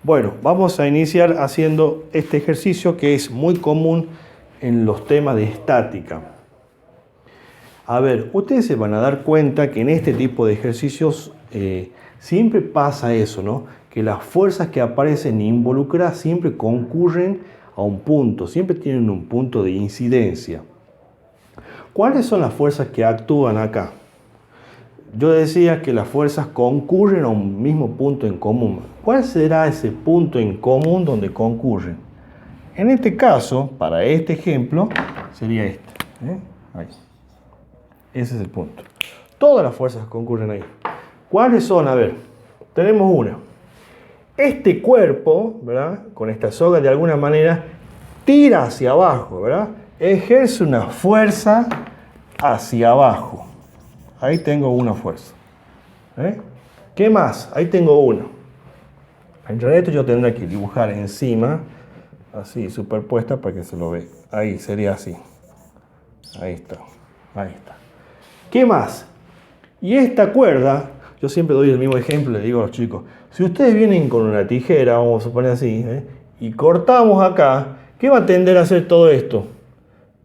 Bueno, vamos a iniciar haciendo este ejercicio que es muy común en los temas de estática. A ver, ustedes se van a dar cuenta que en este tipo de ejercicios siempre pasa eso, ¿no? Que las fuerzas que aparecen involucradas siempre concurren a un punto, siempre tienen un punto de incidencia. ¿Cuáles son las fuerzas que actúan acá? Yo decía que las fuerzas concurren a un mismo punto en común. ¿Cuál será ese punto en común donde concurren? En este caso, para este ejemplo, sería este. Ahí. Ese es el punto. Todas las fuerzas concurren ahí. ¿Cuáles son? A ver, tenemos una. Este cuerpo, ¿verdad? Con esta soga de alguna manera tira hacia abajo, ¿verdad? Ejerce una fuerza hacia abajo. Ahí tengo una fuerza. ¿Qué más? Ahí tengo una. En realidad esto yo tendría que dibujar encima, así, superpuesta para que se lo vea. Ahí, sería así. Ahí está. Ahí está. ¿Qué más? Y esta cuerda, yo siempre doy el mismo ejemplo, le digo a los chicos, si ustedes vienen con una tijera, vamos a suponer así, y cortamos acá, ¿qué va a tender a hacer todo esto?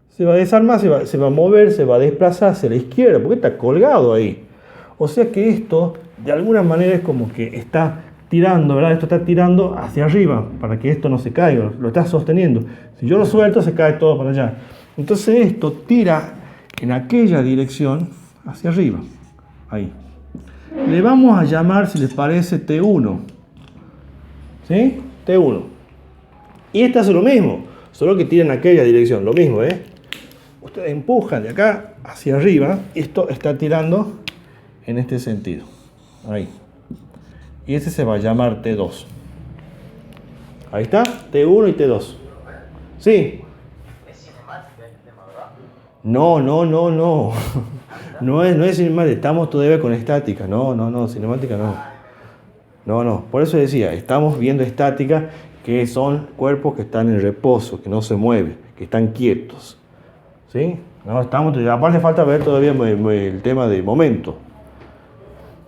Se va a desarmar, se va a mover, se va a desplazar hacia la izquierda, porque está colgado ahí. O sea que esto, de alguna manera, es como que está tirando, ¿verdad? Esto está tirando hacia arriba, para que esto no se caiga, lo está sosteniendo. Si yo lo suelto, se cae todo para allá. Entonces esto tira en aquella dirección hacia arriba. Ahí. Le vamos a llamar, si les parece, T1. ¿Sí? T1. Y esta hace lo mismo, solo que tira en aquella dirección, lo mismo, Ustedes empujan de acá hacia arriba, esto está tirando en este sentido. Ahí. Y este se va a llamar T2. Ahí está, T1 y T2. ¿Sí? ¿Es cinemática el tema, verdad? No. No es cinemática, estamos todavía con estática. No, cinemática no. No. Por eso decía, estamos viendo estática, que son cuerpos que están en reposo, que no se mueven, que están quietos. ¿Sí? No, aparte falta ver todavía el tema de momento,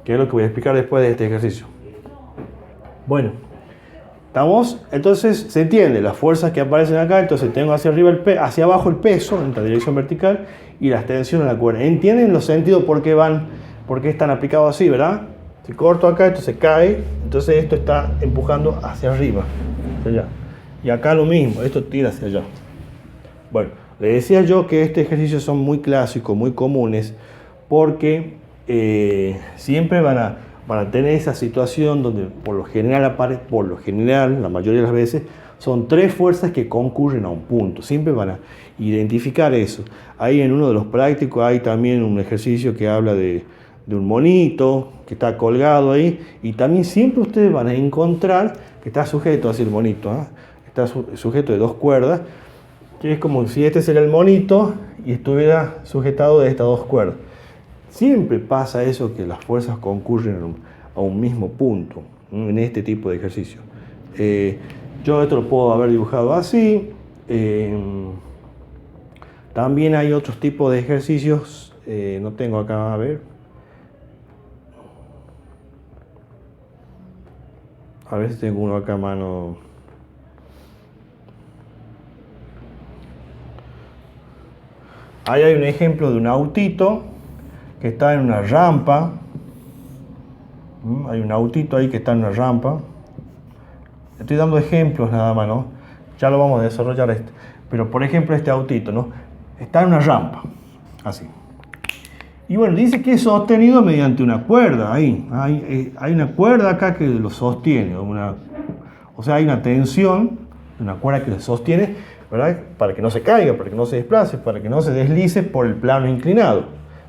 que es lo que voy a explicar después de este ejercicio. Bueno, ¿estamos? Entonces se entiende, las fuerzas que aparecen acá, entonces tengo hacia arriba hacia abajo el peso en la dirección vertical y las tensiones en la cuerda. ¿Entienden los sentidos por qué están aplicados así, verdad? Si corto acá, esto se cae, entonces esto está empujando hacia arriba, hacia allá. Y acá lo mismo, esto tira hacia allá. Bueno, le decía yo que estos ejercicios son muy clásicos, muy comunes, porque siempre van a tener esa situación donde por lo general, la mayoría de las veces, son tres fuerzas que concurren a un punto. Siempre van a identificar eso. Ahí en uno de los prácticos hay también un ejercicio que habla de un monito que está colgado ahí, y también siempre ustedes van a encontrar que está sujeto así el monito, está sujeto de dos cuerdas, que es como si este sería el monito y estuviera sujetado de estas dos cuerdas. Siempre pasa eso, que las fuerzas concurren a un mismo punto en este tipo de ejercicio. Yo esto lo puedo haber dibujado así. También hay otros tipos de ejercicios, no tengo acá, a ver si tengo uno acá a mano. Ahí hay un ejemplo de un autito que está en una rampa. Hay un autito ahí que está en una rampa. Estoy dando ejemplos nada más, ¿no? Ya lo vamos a desarrollar Pero por ejemplo este autito, ¿no? Está en una rampa, así. Y bueno, dice que es sostenido mediante una cuerda ahí. Hay una cuerda acá que lo sostiene. O sea, hay una tensión, una cuerda que lo sostiene, ¿verdad? Para que no se caiga, para que no se desplace, para que no se deslice por el plano inclinado.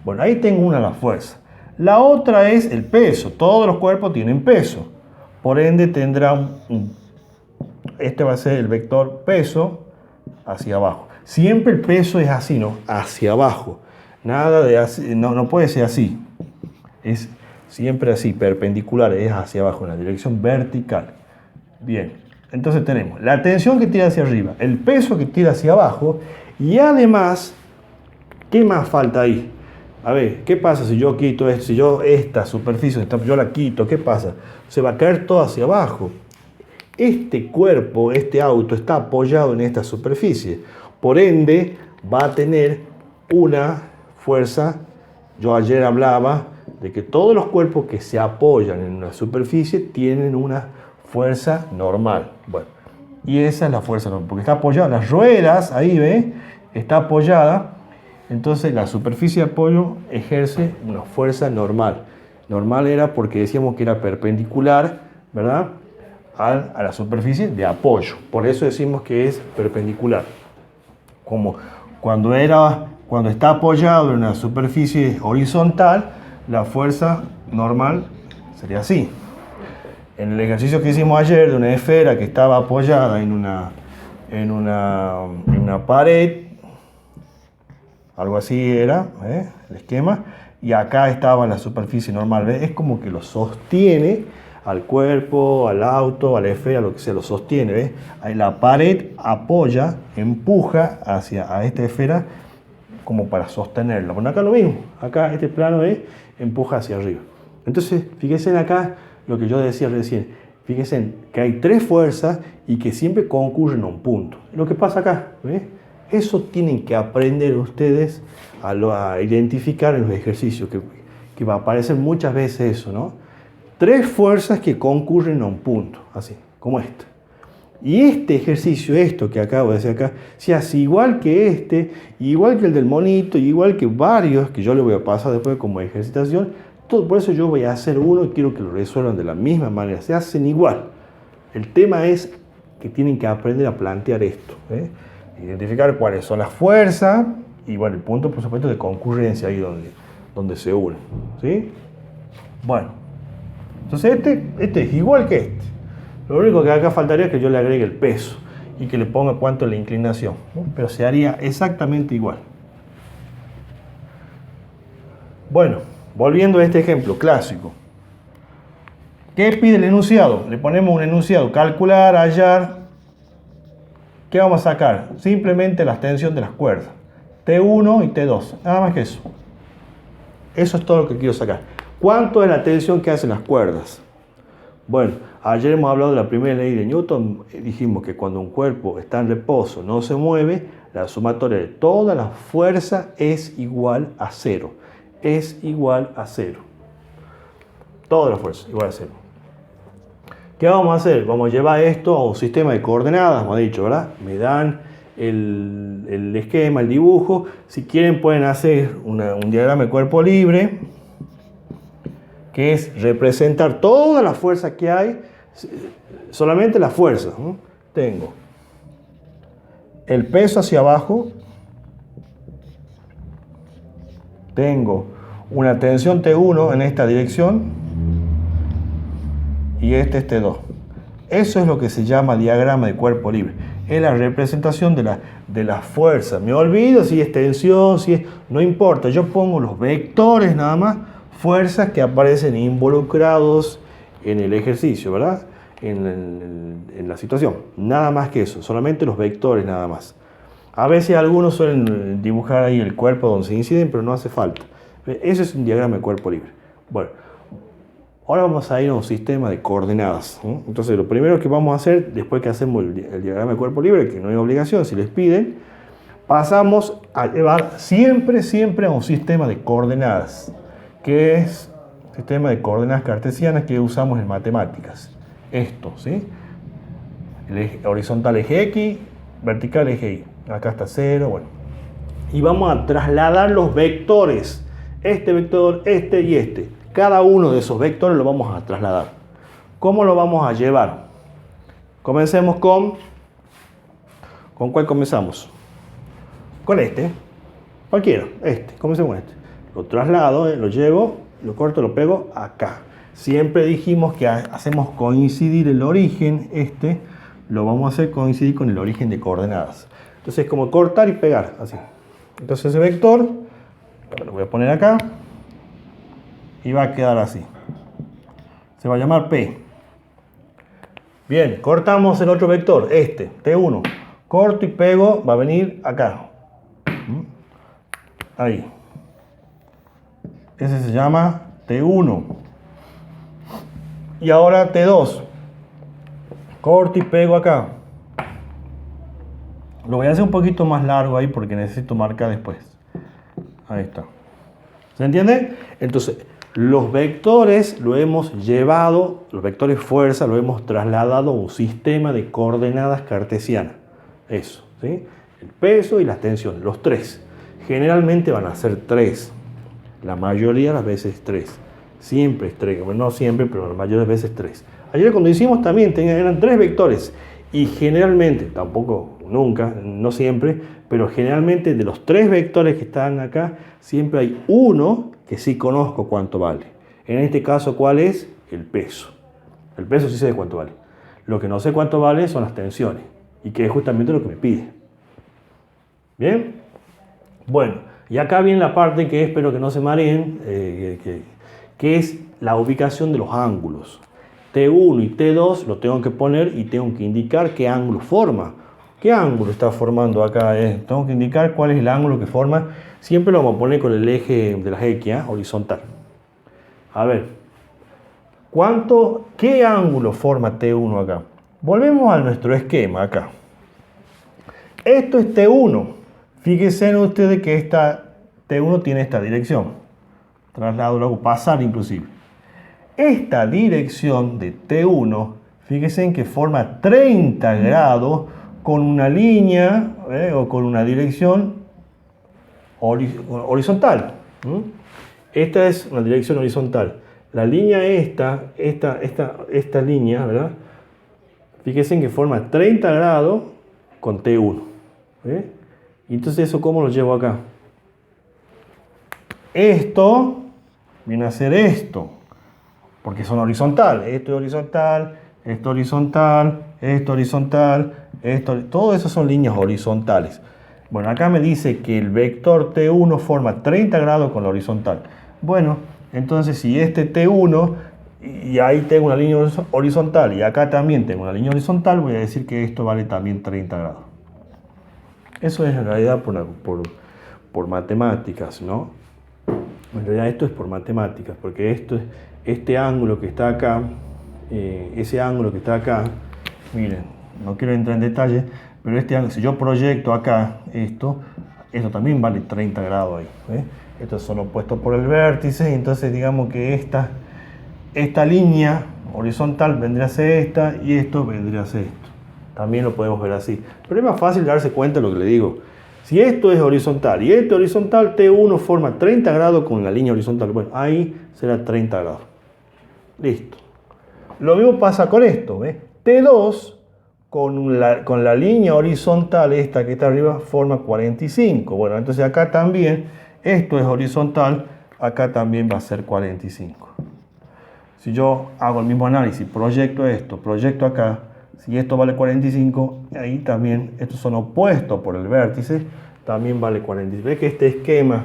Bueno, ahí tengo una, la fuerza. La otra es el peso. Todos los cuerpos tienen peso. Por ende tendrá este va a ser el vector peso hacia abajo. Siempre el peso es así, ¿no? Hacia abajo. Nada de así, no puede ser así. Es siempre así, perpendicular, es hacia abajo, en la dirección vertical. Bien, entonces tenemos la tensión que tira hacia arriba, el peso que tira hacia abajo, y además, ¿qué más falta ahí? A ver, ¿qué pasa si yo quito esto? Si yo esta superficie, yo la quito, ¿qué pasa? Se va a caer todo hacia abajo. Este cuerpo, este auto, está apoyado en esta superficie. Por ende, va a tener una fuerza. Yo ayer hablaba de que todos los cuerpos que se apoyan en una superficie tienen una fuerza normal. Bueno, y esa es la fuerza normal, porque está apoyada. Las ruedas, ahí ve, está apoyada. Entonces la superficie de apoyo ejerce una fuerza normal. Normal era porque decíamos que era perpendicular, ¿verdad?, a la superficie de apoyo. Por eso decimos que es perpendicular. Como cuando está apoyado en una superficie horizontal, la fuerza normal sería así. En el ejercicio que hicimos ayer de una esfera que estaba apoyada en una pared, algo así era, el esquema, y acá estaba la superficie normal, ¿ves? Es como que lo sostiene al cuerpo, al auto, a la esfera, lo que sea, lo sostiene, ¿ves? Ahí la pared apoya, empuja a esta esfera como para sostenerla. Bueno, acá lo mismo, acá este plano empuja hacia arriba. Entonces, fíjense acá lo que yo decía recién, fíjense que hay tres fuerzas y que siempre concurren a un punto. Lo que pasa acá, ¿ves? Eso tienen que aprender ustedes a identificar en los ejercicios, que va a aparecer muchas veces eso, ¿no? Tres fuerzas que concurren a un punto, así, como este. Y este ejercicio, esto que acabo de hacer acá, se hace igual que este, igual que el del monito, igual que varios, que yo le voy a pasar después como ejercitación. Por eso yo voy a hacer uno y quiero que lo resuelvan de la misma manera, se hacen igual. El tema es que tienen que aprender a plantear esto, identificar cuáles son las fuerzas y bueno, el punto, por supuesto, de concurrencia ahí donde se unen, ¿sí? Bueno, entonces este es igual que este. Lo único que acá faltaría es que yo le agregue el peso y que le ponga cuánto es la inclinación, ¿no? Pero se haría exactamente igual. Bueno, volviendo a este ejemplo clásico. ¿Qué pide el enunciado? Le ponemos un enunciado, calcular, hallar. ¿Qué vamos a sacar? Simplemente la extensión de las cuerdas. T1 y T2. Nada más que eso. Eso es todo lo que quiero sacar. ¿Cuánto es la tensión que hacen las cuerdas? Bueno, ayer hemos hablado de la primera ley de Newton. Dijimos que cuando un cuerpo está en reposo, no se mueve, la sumatoria de toda la fuerza es igual a cero. Es igual a cero. Toda la fuerza igual a cero. ¿Qué vamos a hacer? Vamos a llevar esto a un sistema de coordenadas, hemos dicho, ¿verdad? Me dan el esquema, el dibujo. Si quieren pueden hacer un diagrama de cuerpo libre, que es representar toda la fuerza que hay, solamente la fuerza, ¿no? Tengo el peso hacia abajo, tengo una tensión T1 en esta dirección, y este es T2. Eso es lo que se llama diagrama de cuerpo libre. Es la representación de la fuerza. Me olvido si es tensión, si es... No importa, yo pongo los vectores nada más, fuerzas que aparecen involucrados en el ejercicio, ¿verdad? En la situación. Nada más que eso, solamente los vectores nada más. A veces algunos suelen dibujar ahí el cuerpo donde se inciden, pero no hace falta. Ese es un diagrama de cuerpo libre. Bueno. Ahora vamos a ir a un sistema de coordenadas. Entonces, lo primero que vamos a hacer, después que hacemos el diagrama de cuerpo libre, que no hay obligación, si les piden, pasamos a llevar siempre a un sistema de coordenadas, que es el sistema de coordenadas cartesianas que usamos en matemáticas. Esto, ¿sí? El eje horizontal eje X, vertical eje Y. Acá está 0, bueno. Y vamos a trasladar los vectores. Este vector, este y este. Cada uno de esos vectores lo vamos a trasladar. ¿Cómo lo vamos a llevar? Comencemos ¿con cuál comenzamos? Con este. Cualquiera, este. Comencemos con este. Lo traslado, lo llevo, lo corto, lo pego acá. Siempre dijimos que hacemos coincidir el origen, lo vamos a hacer coincidir con el origen de coordenadas. Entonces es como cortar y pegar, así. Entonces ese vector, lo voy a poner acá. Y va a quedar así. Se va a llamar P. Bien, cortamos el otro vector, T1. Corto y pego, va a venir acá. Ahí. ese se llama T1. Y ahora T2. Corto y pego acá. Lo voy a hacer un poquito más largo ahí porque necesito marcar después. Ahí está. ¿Se entiende? Entonces, los vectores lo hemos llevado, los vectores fuerza lo hemos trasladado a un sistema de coordenadas cartesianas. Eso, ¿sí? El peso y las tensiones, los tres. Generalmente van a ser tres. La mayoría de las veces tres. Siempre es tres. Bueno, no siempre, pero la mayoría de las veces tres. Ayer cuando hicimos también eran tres vectores. Y generalmente, tampoco, nunca, no siempre, pero generalmente de los tres vectores que están acá, siempre hay uno que sí conozco cuánto vale. En este caso, ¿cuál es? El peso. El peso sí sé cuánto vale. Lo que no sé cuánto vale son las tensiones. Y que es justamente lo que me pide. ¿Bien? Bueno, y acá viene la parte que espero que no se mareen, que es la ubicación de los ángulos. T1 y T2 lo tengo que poner y tengo que indicar qué ángulo forma. ¿Qué ángulo está formando acá? Tengo que indicar cuál es el ángulo que forma. Siempre lo vamos a poner con el eje de las X, horizontal. A ver, ¿qué ángulo forma T1 acá? Volvemos a nuestro esquema acá. Esto es T1. Fíjense ustedes que esta T1 tiene esta dirección. Traslado, luego pasar inclusive. Esta dirección de T1, fíjense en que forma 30 grados con una línea o con una dirección horizontal. Esta es una dirección horizontal. La línea esta línea, ¿verdad? Fíjense en que forma 30 grados con T1. Y entonces, ¿eso cómo lo llevo acá? Esto viene a ser esto. Porque son horizontales. Esto es horizontal, esto horizontal, esto horizontal, todo eso son líneas horizontales. Bueno, acá me dice que el vector T1 forma 30 grados con la horizontal. Bueno, entonces si este T1, y ahí tengo una línea horizontal, y acá también tengo una línea horizontal, voy a decir que esto vale también 30 grados. Eso es en realidad por matemáticas, ¿no? En realidad esto es por matemáticas, porque este ángulo que está acá, ese ángulo que está acá, miren, no quiero entrar en detalle, pero este ángulo, si yo proyecto acá esto también vale 30 grados ahí. Estos son opuestos por el vértice, entonces digamos que esta línea horizontal vendría a ser esta y esto vendría a ser esto. También lo podemos ver así. Pero es más fácil darse cuenta de lo que le digo. Si esto es horizontal y esto es horizontal, T1 forma 30 grados con la línea horizontal. Bueno, ahí será 30 grados. Listo. Lo mismo pasa con esto. T2 con la línea horizontal, esta que está arriba, forma 45. Bueno, entonces acá también, esto es horizontal, acá también va a ser 45. Si yo hago el mismo análisis, proyecto esto, proyecto acá, si esto vale 45, ahí también, estos son opuestos por el vértice, también vale 45. ¿Ves que este esquema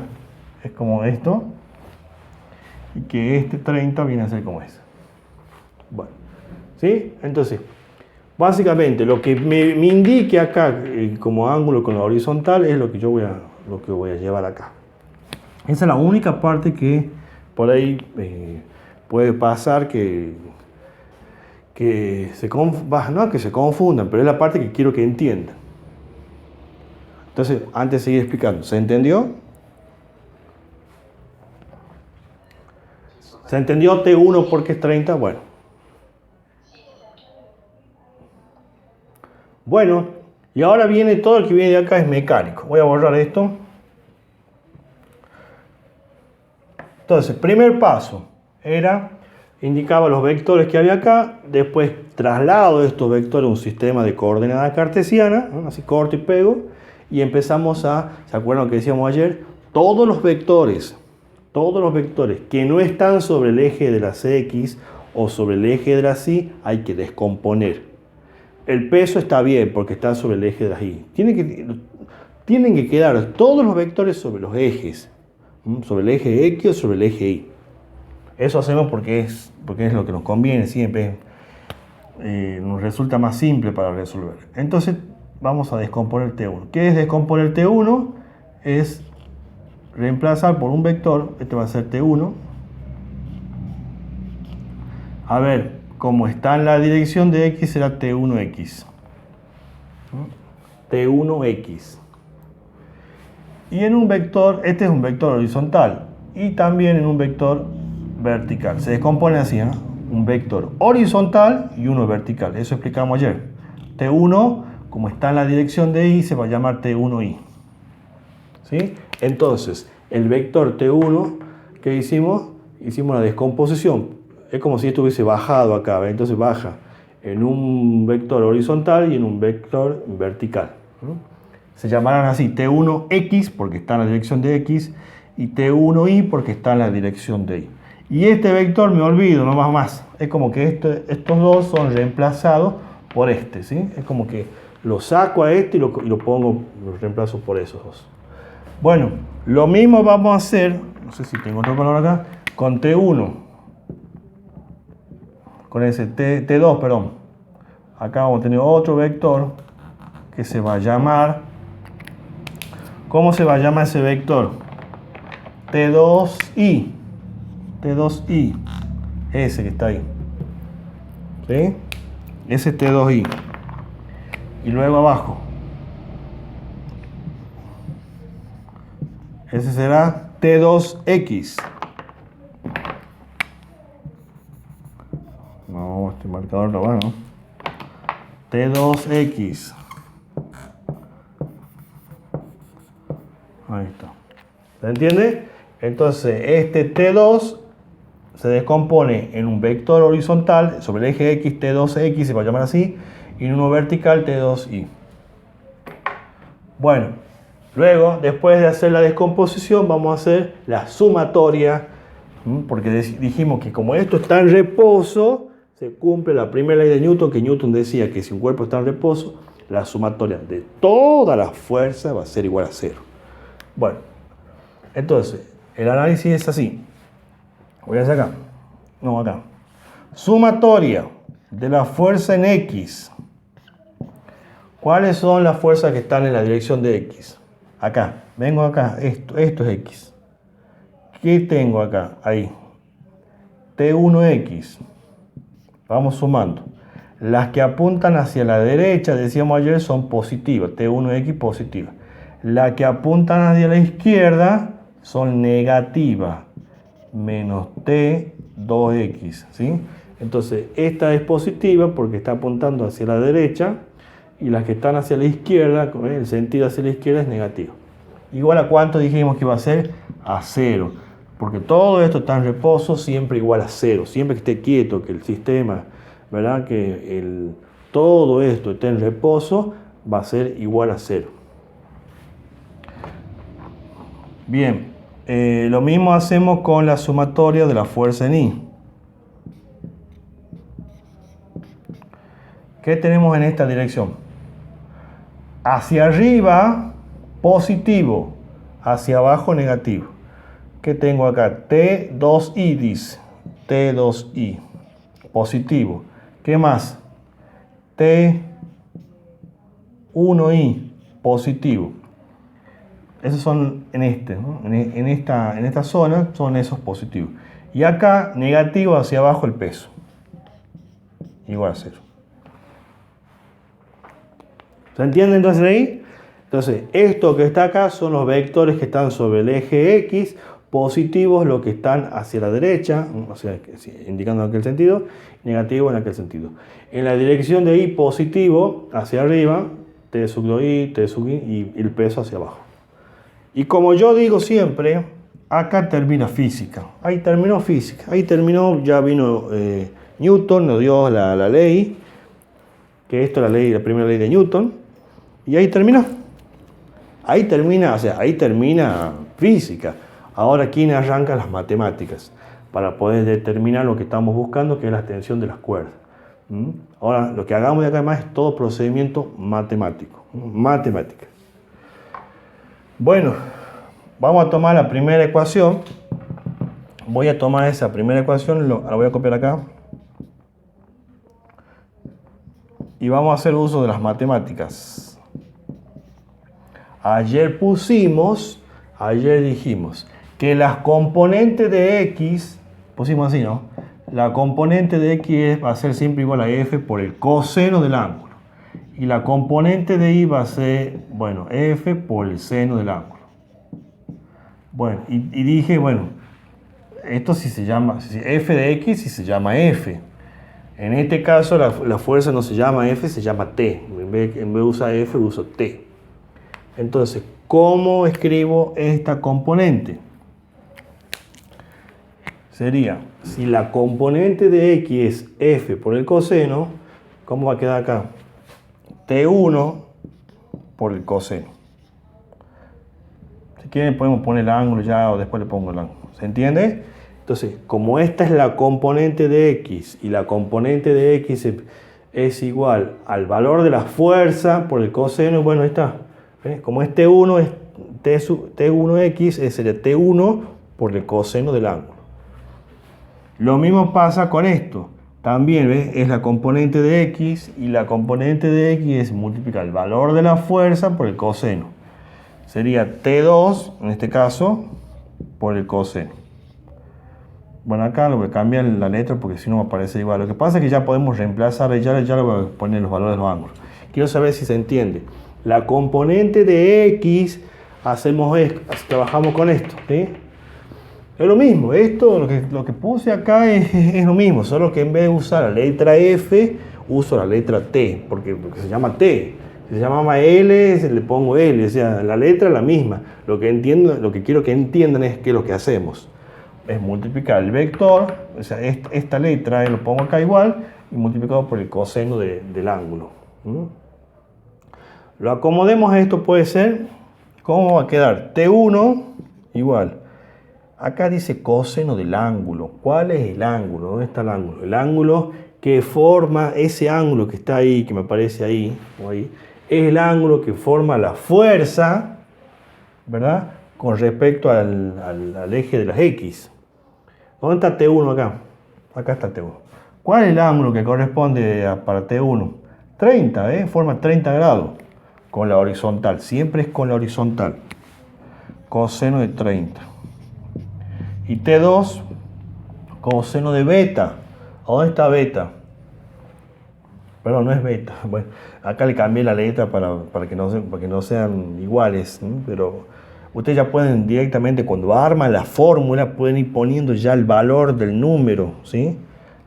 es como esto? Y que este 30 viene a ser como ese. Bueno, ¿sí? Entonces, básicamente lo que me indique acá como ángulo con la horizontal es lo que yo voy a llevar acá. Esa es la única parte que por ahí puede pasar que se confundan, pero es la parte que quiero que entiendan. Entonces, antes de seguir explicando, ¿se entendió? ¿Se entendió T1 porque es 30? Bueno, y ahora viene todo el que viene de acá es mecánico. Voy a borrar esto. Entonces, primer paso indicaba los vectores que había acá, después traslado estos vectores a un sistema de coordenadas cartesianas, ¿no? Así corto y pego, y empezamos ¿se acuerdan lo que decíamos ayer? Todos los vectores que no están sobre el eje de las X o sobre el eje de las Y, hay que descomponer. El peso está bien porque está sobre el eje de las Y. Tienen que quedar todos los vectores sobre los ejes, sobre el eje X o sobre el eje Y. Eso hacemos porque es lo que nos conviene siempre, nos resulta más simple para resolver. Entonces vamos a descomponer T1. ¿Qué es descomponer T1? Es reemplazar por un vector, este va a ser T1. A ver, como está en la dirección de X, será T1X. T1X. Y en un vector, este es un vector horizontal, y también en un vector vertical. Se descompone así, ¿eh? Un vector horizontal y uno vertical. Eso explicamos ayer. T1, como está en la dirección de Y, se va a llamar T1Y. ¿Sí? Entonces, el vector T1, ¿qué hicimos? Hicimos la descomposición. Es como si esto hubiese bajado acá, ¿ve? Entonces baja en un vector horizontal y en un vector vertical. Se llamarán así T1X porque está en la dirección de X y T1Y porque está en la dirección de Y. Y este vector me olvido, no más. Es como que estos dos son reemplazados por este, ¿sí? Es como que lo saco a este y lo reemplazo por esos dos. Bueno, lo mismo vamos a hacer, no sé si tengo otro color acá, con T1. Con ese T2, perdón. Acá vamos a tener otro vector que se va a llamar, ¿cómo se va a llamar ese vector? T2i. T2i. Ese que está ahí. ¿Sí? Ese T2i. Y luego abajo. Ese será T2x. No, este marcador no va, ¿no? T2x. Ahí está. ¿Se entiende? Entonces, este T2 se descompone en un vector horizontal sobre el eje X, T2X, se va a llamar así, y en uno vertical, T2Y. Bueno, luego, después de hacer la descomposición, vamos a hacer la sumatoria, porque dijimos que como esto está en reposo, se cumple la primera ley de Newton, que Newton decía que si un cuerpo está en reposo, la sumatoria de toda la fuerza va a ser igual a 0. Bueno, entonces, el análisis es así. Voy a hacer acá. No, acá. Sumatoria de la fuerza en X. ¿Cuáles son las fuerzas que están en la dirección de X? Acá. Vengo acá. Esto es X. ¿Qué tengo acá? Ahí. T1X. Vamos sumando. Las que apuntan hacia la derecha, decíamos ayer, son positivas. T1X positiva. Las que apuntan hacia la izquierda son negativas. Menos T2X. ¿Sí? Entonces, esta es positiva porque está apuntando hacia la derecha. Y las que están hacia la izquierda, el sentido hacia la izquierda es negativo. ¿Igual a cuánto dijimos que iba a ser? A 0. Porque todo esto está en reposo, siempre igual a 0. Siempre que esté quieto, que el sistema, ¿verdad? Que todo esto esté en reposo, va a ser igual a 0. Bien, lo mismo hacemos con la sumatoria de la fuerza en Y. ¿Qué tenemos en esta dirección? Hacia arriba, positivo. Hacia abajo, negativo. ¿Qué tengo acá? T2i dice. T2i. Positivo. ¿Qué más? T1i. Positivo. Esos son en ¿no? en esta zona son esos positivos. Y acá, negativo hacia abajo el peso. Igual a 0. ¿Se entiende entonces ahí? Entonces, esto que está acá son los vectores que están sobre el eje X, positivos los que están hacia la derecha, o sea, indicando en aquel sentido, negativo en aquel sentido. En la dirección de Y positivo, hacia arriba, T sub 2i, T sub i y el peso hacia abajo. Y como yo digo siempre, acá termina física. Ahí terminó física. Ahí terminó, ya vino Newton, nos dio la ley, que esto es la primera ley de Newton. Y ahí terminó. Ahí termina, o sea, ahí termina física. Ahora, ¿quién arranca las matemáticas? Para poder determinar lo que estamos buscando, que es la extensión de las cuerdas. Ahora, lo que hagamos de acá además es todo procedimiento matemático. Matemática. Bueno, vamos a tomar la primera ecuación. Voy a tomar esa primera ecuación, la voy a copiar acá. Y vamos a hacer uso de las matemáticas. Ayer pusimos Ayer dijimos que las componentes de x, pusimos así, ¿no? La componente de x va a ser siempre igual a f por el coseno del ángulo. Y la componente de y va a ser, bueno, f por el seno del ángulo. Bueno, y dije, bueno, esto si se llama, f de x si se llama f. En este caso la fuerza no se llama f, se llama t. En vez de usar f, uso t. Entonces, ¿cómo escribo esta componente? Sería, si la componente de x es f por el coseno, ¿cómo va a quedar acá? T1 por el coseno. Si quieren podemos poner el ángulo ya o después le pongo el ángulo. ¿Se entiende? Entonces, como esta es la componente de x y la componente de x es igual al valor de la fuerza por el coseno, bueno, ahí está. ¿Ves? Como es T1, es T1x, sería T1 por el coseno del ángulo. Lo mismo pasa con esto. También, ¿ves? Es la componente de x y la componente de x es multiplicar el valor de la fuerza por el coseno. Sería T2, en este caso, por el coseno. Bueno, acá lo voy a cambiar la letra porque si no me aparece igual. Lo que pasa es que ya podemos reemplazar, ya le voy a poner los valores de los ángulos. Quiero saber si se entiende. La componente de x, trabajamos con esto, ¿sí? Es lo mismo, esto, lo que puse acá es lo mismo, solo que en vez de usar la letra F, uso la letra T, porque se llama T. Si se llama L, le pongo L, o sea, la letra es la misma. Lo que quiero que entiendan es que lo que hacemos es multiplicar el vector, o sea, esta letra lo pongo acá igual, y multiplicado por el coseno del ángulo. Lo acomodemos a esto, puede ser, ¿cómo va a quedar? T1 igual. Acá dice coseno del ángulo. ¿Cuál es el ángulo? ¿Dónde está el ángulo? El ángulo que forma ese ángulo que está ahí, que me aparece ahí, o ahí, es el ángulo que forma la fuerza, ¿verdad? Con respecto al eje de las X. ¿Dónde está T1 acá? Acá está T1. ¿Cuál es el ángulo que corresponde para T1? 30, forma 30 grados con la horizontal. Siempre es con la horizontal. Coseno de 30. Y T2, coseno de beta. ¿A dónde está beta? Perdón, no es beta. Bueno, acá le cambié la letra para que no sean iguales, ¿sí? Pero ustedes ya pueden directamente, cuando arman la fórmula, pueden ir poniendo ya el valor del número, ¿sí?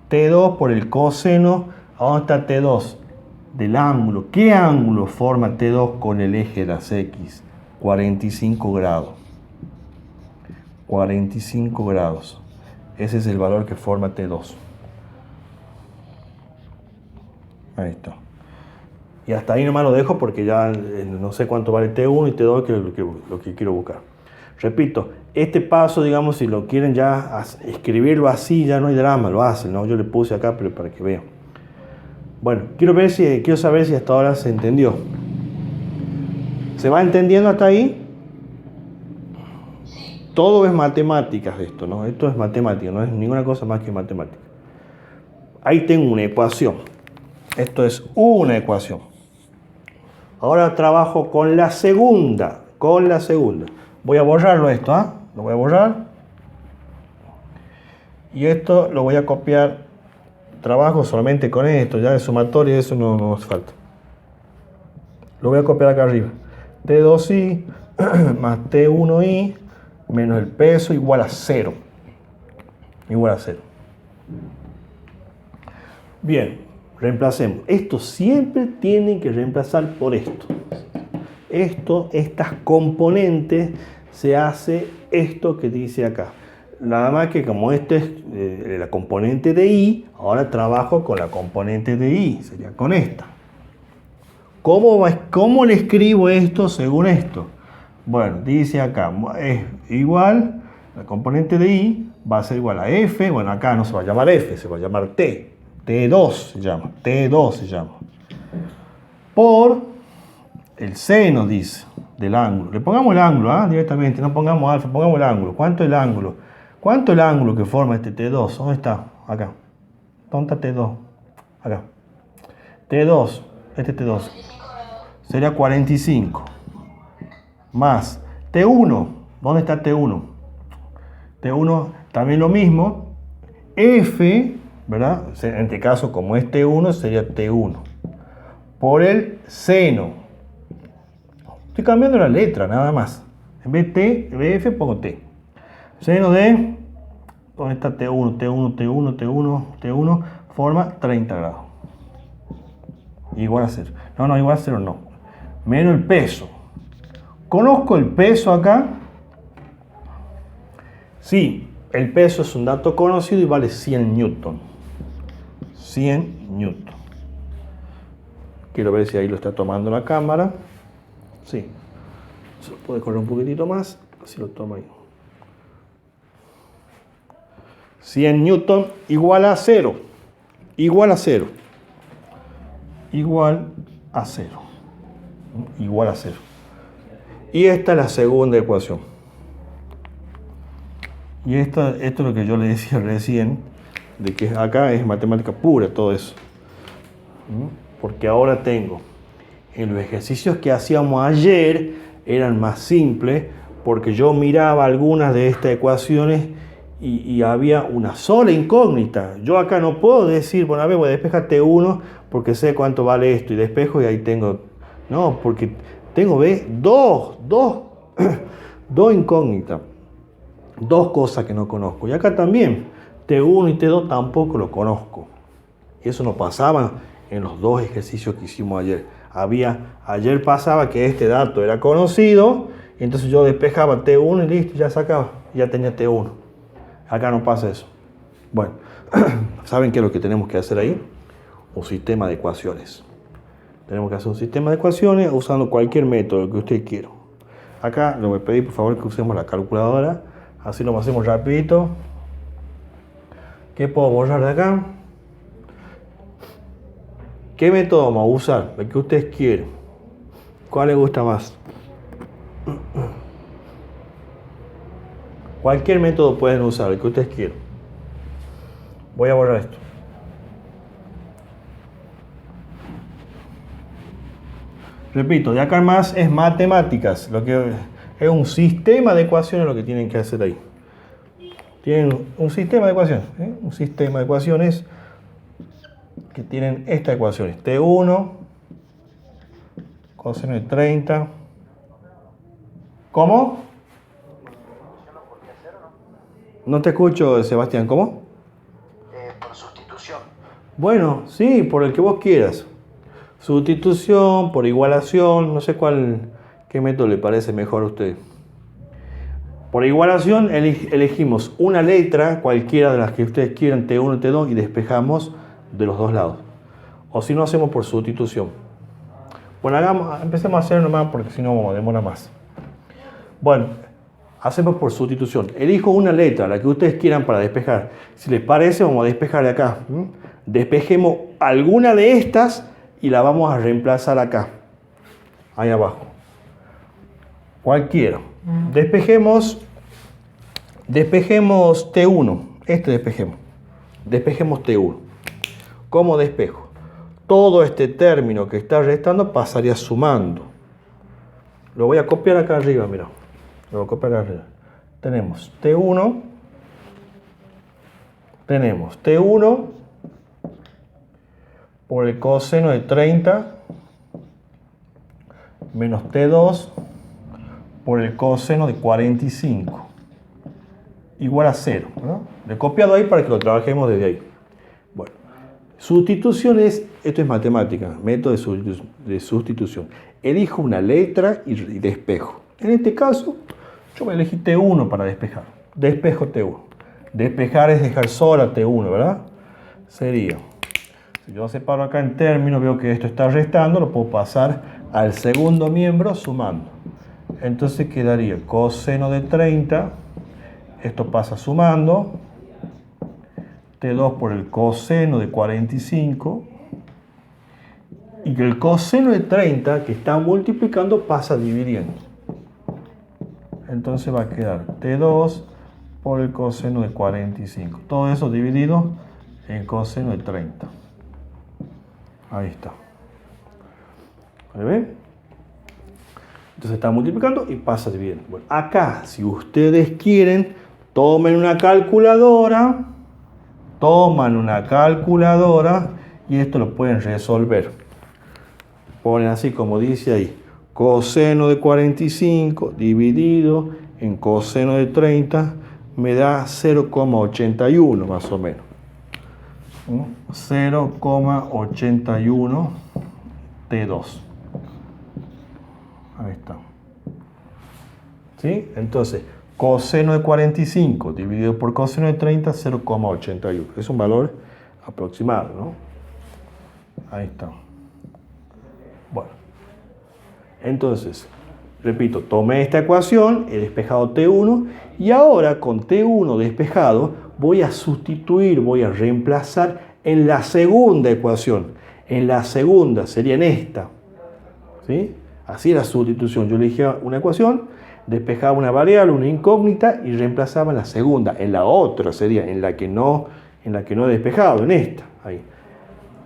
T2 por el coseno. ¿A dónde está T2? Del ángulo. ¿Qué ángulo forma T2 con el eje de las X? 45 grados. 45 grados. Ese es el valor que forma T2. Ahí está. Y hasta ahí nomás lo dejo porque ya no sé cuánto vale T1 y T2, que es lo que quiero buscar. Repito, este paso, digamos, si lo quieren ya escribirlo así, ya no hay drama, lo hacen, ¿no? Yo le puse acá pero para que vean. Bueno, quiero saber si hasta ahora se entendió. ¿Se va entendiendo hasta ahí? Todo es matemáticas esto, ¿no? Esto es matemática, no es ninguna cosa más que matemática. Ahí tengo una ecuación. Esto es una ecuación. Ahora trabajo con la segunda. Voy a borrarlo esto, ¿ah? Lo voy a borrar. Y esto lo voy a copiar. Trabajo solamente con esto, ya de sumatoria, eso no hace falta. Lo voy a copiar acá arriba. T2i más T1i menos el peso igual a 0. Igual a 0. Bien, reemplacemos. Esto siempre tiene que reemplazar por esto. Estas componentes, se hace esto que dice acá. Nada más que como este es la componente de y, ahora trabajo con la componente de y, sería con esta. ¿Cómo le escribo esto según esto? Bueno, dice acá, es igual, la componente de y va a ser igual a f, bueno, acá no se va a llamar f, se va a llamar t, T2 se llama, por el seno, dice, del ángulo. Le pongamos el ángulo, directamente, no pongamos alfa, pongamos el ángulo. ¿Cuánto es el ángulo? ¿Cuánto es el ángulo que forma este T2? ¿Dónde está? Acá. ¿Dónde está T2? Acá. T2, este T2, sería 45. Más T1, ¿Dónde está T1? T1 también lo mismo. F, ¿verdad? En este caso, como es T1, sería T1 por el seno. Estoy cambiando la letra, nada más. En vez de F pongo T. Seno de, ¿dónde está T1? T1 forma 30 grados. Igual a 0. No, igual a 0 no. Menos el peso. ¿Conozco el peso acá? Sí, el peso es un dato conocido y vale 100 newton. 100 newton. Quiero ver si ahí lo está tomando la cámara. Sí. Se lo puede correr un poquitito más. Así lo toma ahí. 100 newton igual a 0. Igual a 0. Igual a 0. Igual a 0. Y esta es la segunda ecuación. Y esto es lo que yo le decía recién, de que acá es matemática pura todo eso. Porque ahora tengo, en los ejercicios que hacíamos ayer, eran más simples, porque yo miraba algunas de estas ecuaciones y había una sola incógnita. Yo acá no puedo decir, bueno, a ver, voy a despejar T1 porque sé cuánto vale esto y despejo y ahí tengo... No, porque tengo, ¿ves? Dos incógnitas. Dos cosas que no conozco. Y acá también, T1 y T2 tampoco lo conozco. Y eso no pasaba en los dos ejercicios que hicimos ayer. Ayer pasaba que este dato era conocido, y entonces yo despejaba T1 y listo, ya sacaba, ya tenía T1. Acá no pasa eso. Bueno, ¿saben qué es lo que tenemos que hacer ahí? Un sistema de ecuaciones. Tenemos que hacer un sistema de ecuaciones usando cualquier método que usted quiera. Acá le voy a pedir por favor que usemos la calculadora. Así lo hacemos rapidito. ¿Qué puedo borrar de acá? ¿Qué método vamos a usar? El que ustedes quieren. ¿Cuál les gusta más? Cualquier método pueden usar, el que ustedes quieran. Voy a borrar esto. Repito, de acá en más es matemáticas. Lo que es un sistema de ecuaciones lo que tienen que hacer ahí. Tienen un sistema de ecuaciones. Un sistema de ecuaciones que tienen estas ecuaciones. T1, coseno de 30. ¿Cómo? No te escucho, Sebastián. ¿Cómo? Por sustitución. Bueno, sí, por el que vos quieras. Sustitución, por igualación, no sé qué método le parece mejor a usted. Por igualación elegimos una letra, cualquiera de las que ustedes quieran, T1 y T2, y despejamos de los dos lados. O si no, hacemos por sustitución. Bueno, empecemos a hacer nomás porque si no demora más. Bueno, hacemos por sustitución. Elijo una letra, la que ustedes quieran para despejar. Si les parece, vamos a despejar de acá. Despejemos alguna de estas y la vamos a reemplazar acá. Ahí abajo. Cualquiera. Despejemos T1. Despejemos T1. ¿Cómo despejo? Todo este término que está restando pasaría sumando. Lo voy a copiar acá arriba, mira. Lo voy a copiar acá arriba. Tenemos T1 por el coseno de 30 menos T2 por el coseno de 45 igual a 0, ¿no? Le he copiado ahí para que lo trabajemos desde ahí. Bueno, sustituciones, esto es matemática, método de sustitución. Elijo una letra y despejo. En este caso, yo me elegí T1 para despejar. Despejo T1. Despejar es dejar sola T1, ¿verdad? Sería, si yo separo acá en términos, veo que esto está restando, lo puedo pasar al segundo miembro sumando. Entonces quedaría coseno de 30, esto pasa sumando, T2 por el coseno de 45, y que el coseno de 30 que está multiplicando pasa dividiendo. Entonces va a quedar T2 por el coseno de 45. Todo eso dividido en coseno de 30. Ahí está. ¿Ve? Entonces Entonces está multiplicando y pasa dividiendo. Bueno, acá, si ustedes quieren, tomen una calculadora y esto lo pueden resolver. Ponen así como dice ahí, coseno de 45 dividido en coseno de 30 me da 0,81 más o menos. 0,81 T2. Ahí está. ¿Sí? Entonces, coseno de 45 dividido por coseno de 30, 0,81. Es un valor aproximado, ¿no? Ahí está. Bueno. Entonces, repito, tomé esta ecuación, he despejado T1, y ahora con T1 despejado voy a sustituir, voy a reemplazar en la segunda ecuación. En la segunda sería en esta. ¿Sí? Así es la sustitución. Yo elegía una ecuación, despejaba una variable, una incógnita y reemplazaba en la segunda. En la otra sería en la que no he despejado, en esta. Ahí.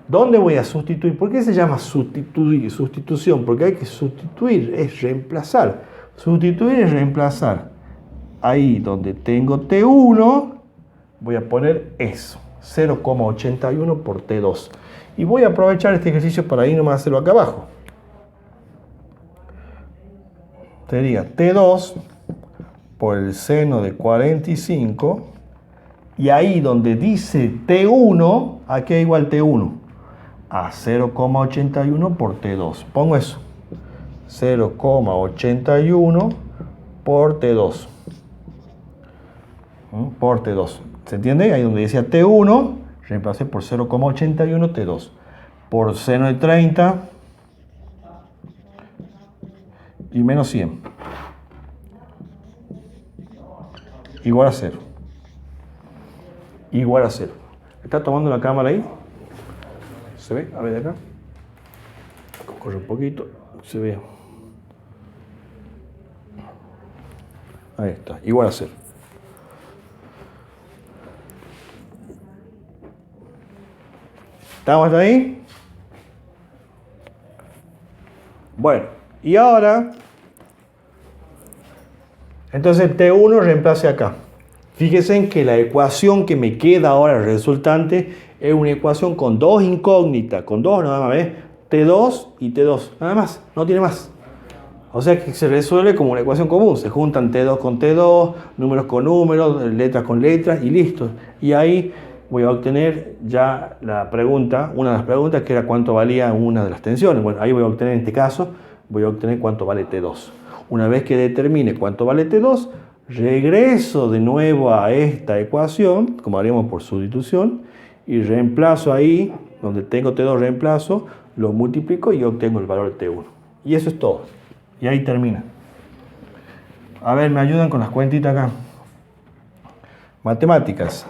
¿Dónde voy a sustituir? ¿Por qué se llama sustitución? Porque hay que sustituir, es reemplazar. Sustituir es reemplazar. Ahí donde tengo T1, voy a poner eso, 0,81 por T2. Y voy a aprovechar este ejercicio para ir nomás hacerlo acá abajo. Sería T2 por el seno de 45. Y ahí donde dice T1, aquí es igual T1. A 0,81 por T2. Pongo eso. 0,81 por T2. Por T2. ¿Se entiende? Ahí donde decía T1, reemplacé por 0,81 T2. Por seno de 30 y menos 100. Igual a 0. Igual a 0. ¿Está tomando la cámara ahí? ¿Se ve? A ver de acá. Corre un poquito. Se ve. Ahí está. Igual a 0. ¿Estamos hasta ahí? Bueno. Y ahora, entonces T1 reemplace acá. Fíjense en que la ecuación que me queda ahora resultante es una ecuación con dos incógnitas, con dos nada más, ¿ves? T2 y T2, nada más, no tiene más. O sea que se resuelve como una ecuación común, se juntan T2 con T2, números con números, letras con letras y listo. Y ahí voy a obtener ya la pregunta, una de las preguntas que era cuánto valía una de las tensiones. Bueno, ahí voy a obtener en este caso, voy a obtener cuánto vale T2. Una vez que determine cuánto vale T2, regreso de nuevo a esta ecuación, como haríamos por sustitución, y reemplazo ahí, donde tengo T2 reemplazo, lo multiplico y obtengo el valor de T1. Y eso es todo. Y ahí termina. A ver, me ayudan con las cuentitas acá. Matemáticas.